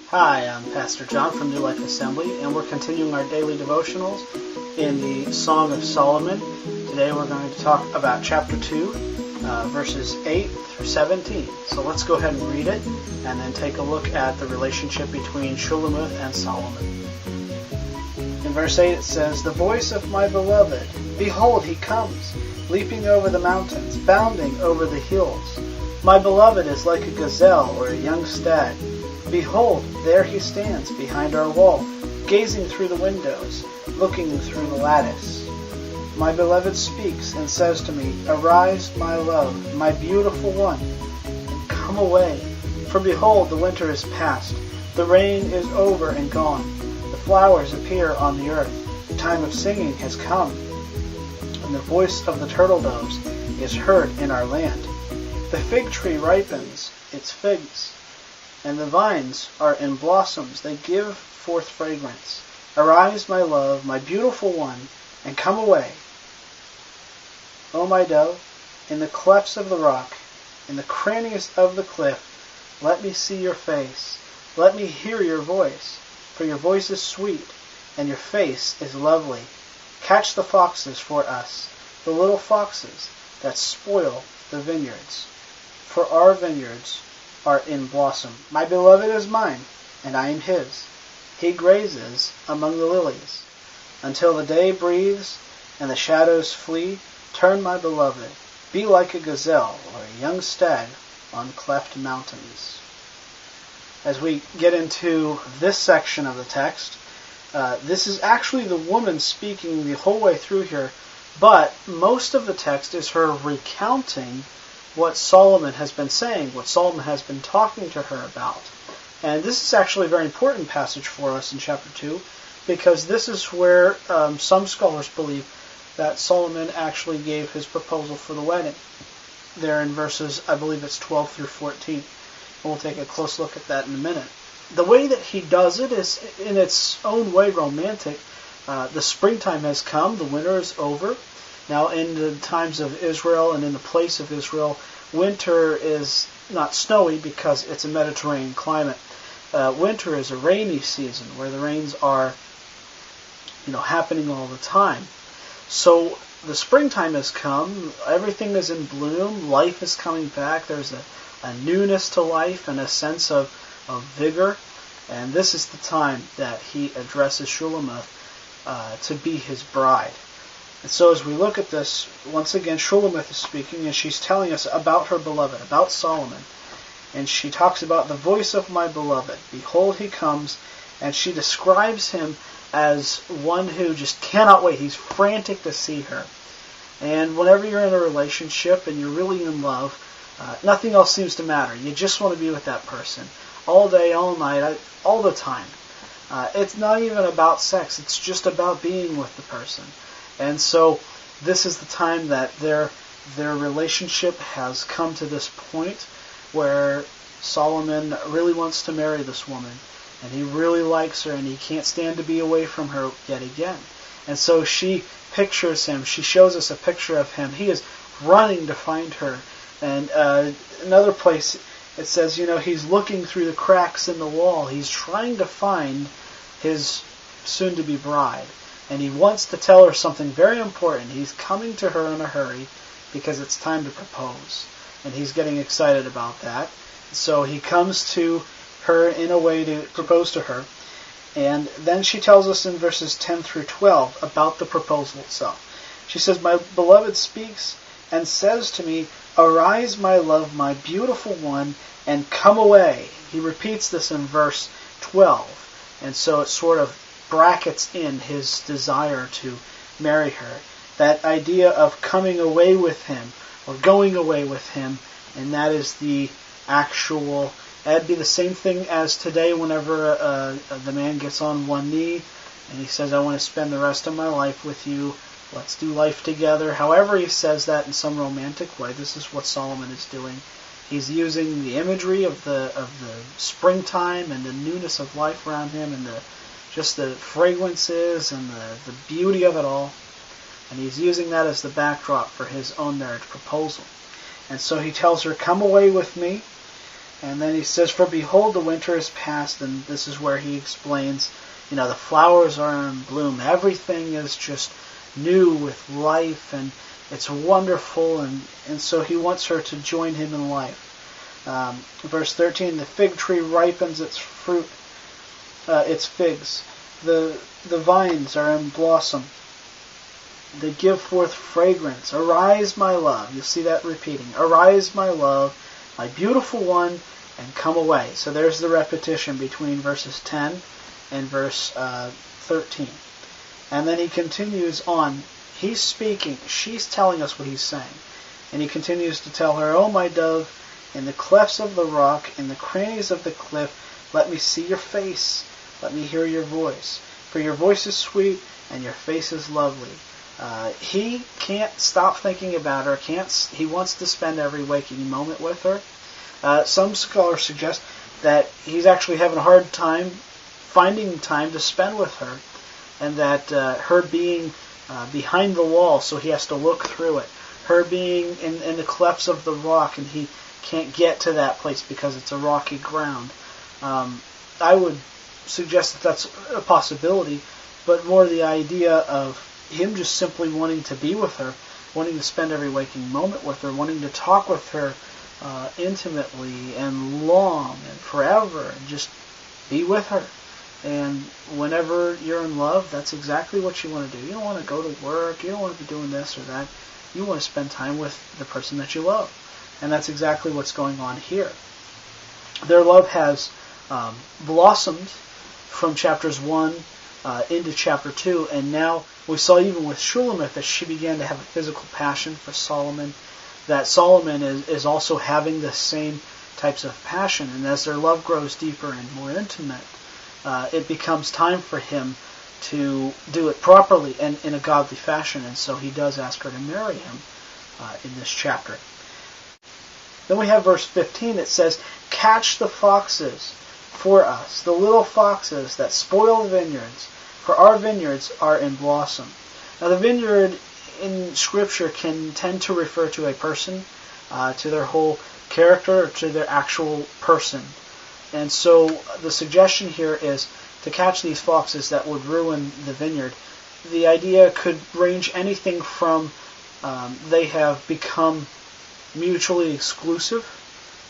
Hi, I'm Pastor John from New Life Assembly, and we're continuing our daily devotionals in the Song of Solomon. Today we're going to talk about chapter 2, verses 8 through 17. So let's go ahead and read it, and then take a look at the relationship between Shulamith and Solomon. In verse 8 it says, "The voice of my beloved, behold, he comes, leaping over the mountains, bounding over the hills. My beloved is like a gazelle or a young stag. Behold, there he stands behind our wall, gazing through the windows, looking through the lattice. My beloved speaks and says to me, Arise, my love, my beautiful one, and come away. For behold, the winter is past, the rain is over and gone, the flowers appear on the earth, the time of singing has come, and the voice of the turtle doves is heard in our land. The fig tree ripens its figs, and the vines are in blossoms, they give forth fragrance. Arise, my love, my beautiful one, and come away. O my dove, in the clefts of the rock, in the crannies of the cliff, let me see your face, let me hear your voice, for your voice is sweet, and your face is lovely. Catch the foxes for us, the little foxes that spoil the vineyards, for our vineyards are in blossom. My beloved is mine, and I am his. He grazes among the lilies. Until the day breathes and the shadows flee, turn, my beloved, be like a gazelle or a young stag on cleft mountains." As we get into this section of the text, this is actually the woman speaking the whole way through here, but most of the text is her recounting what Solomon has been saying, what Solomon has been talking to her about. And this is actually a very important passage for us in chapter 2, because this is where some scholars believe that Solomon actually gave his proposal for the wedding. There in verses, I believe it's 12 through 14. And we'll take a close look at that in a minute. The way that he does it is in its own way romantic. The springtime has come, the winter is over. Now, in the times of Israel and in the place of Israel, winter is not snowy because it's a Mediterranean climate. Winter is a rainy season where the rains are, happening all the time. So the springtime has come, everything is in bloom, life is coming back, there's a newness to life and a sense of vigor. And this is the time that he addresses Shulamith to be his bride. And so as we look at this, once again, Shulamith is speaking, and she's telling us about her beloved, about Solomon. And she talks about the voice of my beloved. Behold, he comes, and she describes him as one who just cannot wait. He's frantic to see her. And whenever you're in a relationship and you're really in love, nothing else seems to matter. You just want to be with that person all day, all night, all the time. It's not even about sex. It's just about being with the person. And so this is the time that their relationship has come to this point where Solomon really wants to marry this woman, and he really likes her, and he can't stand to be away from her yet again. And so she pictures him. She shows us a picture of him. He is running to find her. And another place it says, he's looking through the cracks in the wall. He's trying to find his soon-to-be bride. And he wants to tell her something very important. He's coming to her in a hurry because it's time to propose. And he's getting excited about that. So he comes to her in a way to propose to her. And then she tells us in verses 10 through 12 about the proposal itself. She says, "My beloved speaks and says to me, Arise, my love, my beautiful one, and come away." He repeats this in verse 12. And so it sort of brackets in his desire to marry her. That idea of coming away with him or going away with him, and that is the actual, that'd be the same thing as today whenever the man gets on one knee and he says, "I want to spend the rest of my life with you. Let's do life together." However he says that in some romantic way, this is what Solomon is doing. He's using the imagery of the springtime and the newness of life around him and just the fragrances and the beauty of it all. And he's using that as the backdrop for his own marriage proposal. And so he tells her, "Come away with me." And then he says, "For behold, the winter is past," and this is where he explains, the flowers are in bloom. Everything is just new with life, and it's wonderful, and so he wants her to join him in life. Verse 13, "The fig tree ripens its fruit, its figs. The vines are in blossom. They give forth fragrance. Arise, my love." You'll see that repeating. "Arise, my love, my beautiful one, and come away." So there's the repetition between verses 10 and verse 13. And then he continues on. He's speaking. She's telling us what he's saying. And he continues to tell her, "Oh, my dove, in the clefts of the rock, in the crannies of the cliff, let me see your face. Let me hear your voice. For your voice is sweet, and your face is lovely." He can't stop thinking about her. He wants to spend every waking moment with her. Some scholars suggest that he's actually having a hard time finding time to spend with her, and that her being behind the wall, so he has to look through it. Her being in the clefts of the rock, and he can't get to that place because it's a rocky ground. I would suggest that that's a possibility, but more the idea of him just simply wanting to be with her, wanting to spend every waking moment with her, wanting to talk with her intimately and long and forever, and just be with her. And whenever you're in love, that's exactly what you want to do. You don't want to go to work. You don't want to be doing this or that. You want to spend time with the person that you love. And that's exactly what's going on here. Their love has blossomed from chapters 1 into chapter 2, and now we saw even with Shulamith that she began to have a physical passion for Solomon, that Solomon is also having the same types of passion, and as their love grows deeper and more intimate, it becomes time for him to do it properly and in a godly fashion, and so he does ask her to marry him in this chapter. Then we have verse 15 that says, "Catch the foxes for us, the little foxes that spoil the vineyards, for our vineyards are in blossom." Now the vineyard in Scripture can tend to refer to a person, to their whole character, or to their actual person. And so the suggestion here is to catch these foxes that would ruin the vineyard. The idea could range anything from they have become mutually exclusive,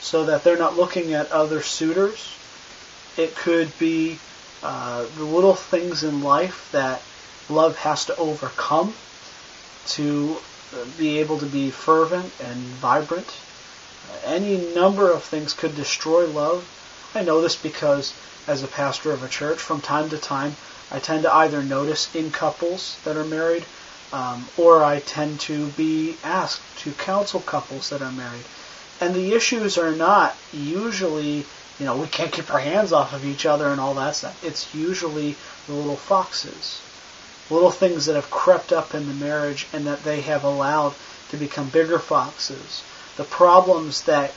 so that they're not looking at other suitors. It could be the little things in life that love has to overcome to be able to be fervent and vibrant. Any number of things could destroy love. I know this because as a pastor of a church, from time to time, I tend to either notice in couples that are married, or I tend to be asked to counsel couples that are married. And the issues are not usually, we can't keep our hands off of each other and all that stuff. It's usually the little foxes, little things that have crept up in the marriage and that they have allowed to become bigger foxes. The problems that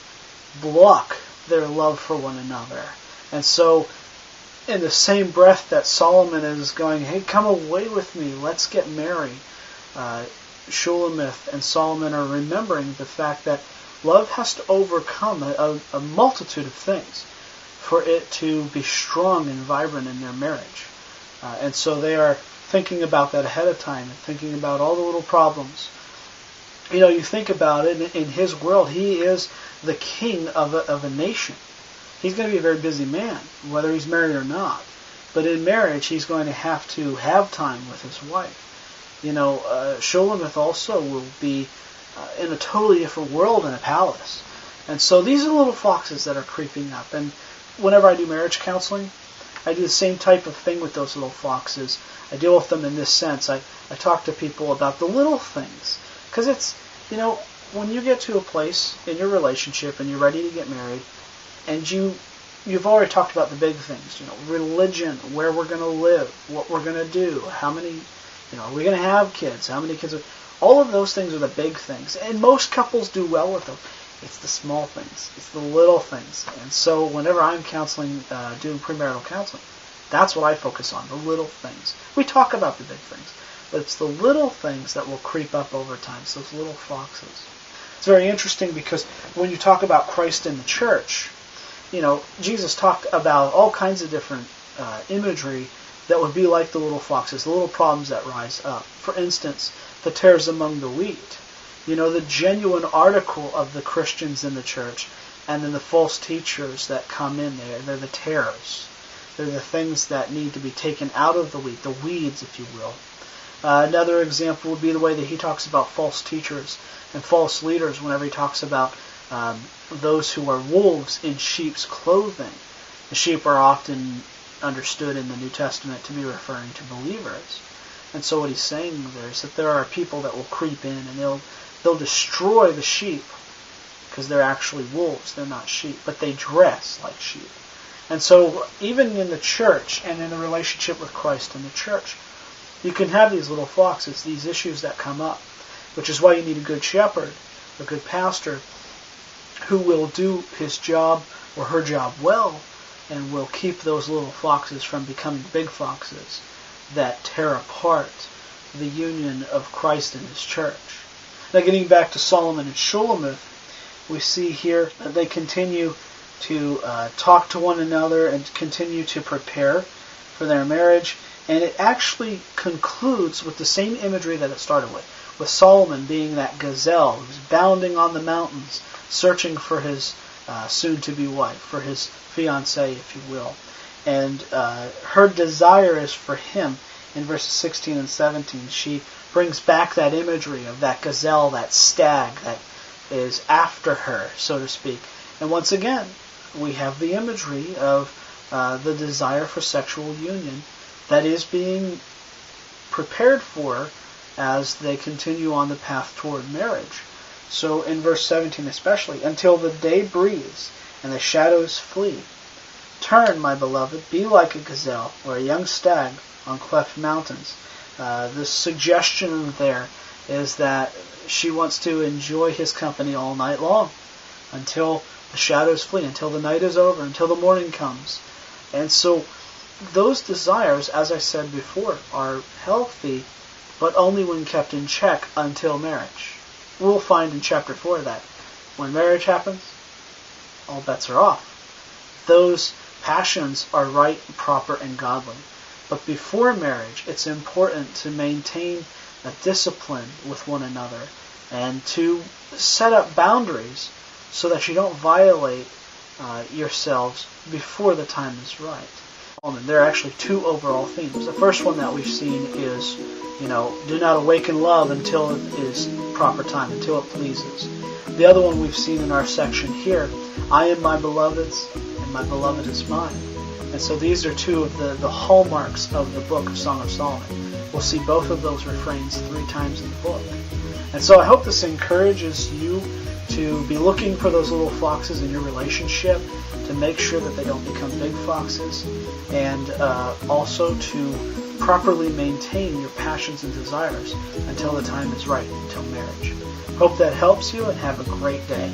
block their love for one another. And so, in the same breath that Solomon is going, "Hey, come away with me, let's get married," Shulamith and Solomon are remembering the fact that love has to overcome a multitude of things for it to be strong and vibrant in their marriage. And so they are thinking about that ahead of time and thinking about all the little problems. You think about it, in his world, he is the king of a nation. He's going to be a very busy man, whether he's married or not. But in marriage, he's going to have time with his wife. Shulamith also will be in a totally different world in a palace. And so these are little foxes that are creeping up. And whenever I do marriage counseling, I do the same type of thing with those little foxes. I deal with them in this sense. I talk to people about the little things. Because it's, when you get to a place in your relationship and you're ready to get married, and you've already talked about the big things, religion, where we're going to live, what we're going to do, how many, are we going to have kids, how many kids, all of those things are the big things. And most couples do well with them. It's the small things. It's the little things. And so whenever I'm counseling, doing premarital counseling, that's what I focus on, the little things. We talk about the big things, but it's the little things that will creep up over time. It's those little foxes. It's very interesting because when you talk about Christ in the church, Jesus talked about all kinds of different imagery that would be like the little foxes, the little problems that rise up. For instance, the tares among the wheat. The genuine article of the Christians in the church, and then the false teachers that come in there. They're the tares. They're the things that need to be taken out of the wheat, the weeds, if you will. Another example would be the way that he talks about false teachers and false leaders whenever he talks about those who are wolves in sheep's clothing. The sheep are often understood in the New Testament to be referring to believers. And so what he's saying there is that there are people that will creep in and they'll destroy the sheep because they're actually wolves. They're not sheep, but they dress like sheep. And so even in the church and in the relationship with Christ in the church, you can have these little foxes, these issues that come up, which is why you need a good shepherd, a good pastor, who will do his job or her job well and will keep those little foxes from becoming big foxes that tear apart the union of Christ and his church. Now getting back to Solomon and Shulamith, we see here that they continue to talk to one another and continue to prepare for their marriage. And it actually concludes with the same imagery that it started with Solomon being that gazelle who's bounding on the mountains, searching for his soon-to-be wife, for his fiancée, if you will. And her desire is for him. In verses 16 and 17, she brings back that imagery of that gazelle, that stag that is after her, so to speak. And once again, we have the imagery of the desire for sexual union that is being prepared for as they continue on the path toward marriage. So in verse 17 especially, until the day breathes and the shadows flee. Turn, my beloved, be like a gazelle or a young stag on cleft mountains. The suggestion there is that she wants to enjoy his company all night long until the shadows flee, until the night is over, until the morning comes. And so those desires, as I said before, are healthy, but only when kept in check until marriage. We'll find in chapter 4 that when marriage happens, all bets are off. Those passions are right, proper, and godly. But before marriage, it's important to maintain a discipline with one another and to set up boundaries so that you don't violate yourselves before the time is right. There are actually two overall themes. The first one that we've seen is, do not awaken love until it is proper time, until it pleases. The other one we've seen in our section here, I am my beloved's, and my beloved is mine. And so these are two of the hallmarks of the book of Song of Solomon. We'll see both of those refrains 3 times in the book. And so I hope this encourages you to be looking for those little foxes in your relationship, to make sure that they don't become big foxes, and also to properly maintain your passions and desires until the time is right, until marriage. Hope that helps you, and have a great day.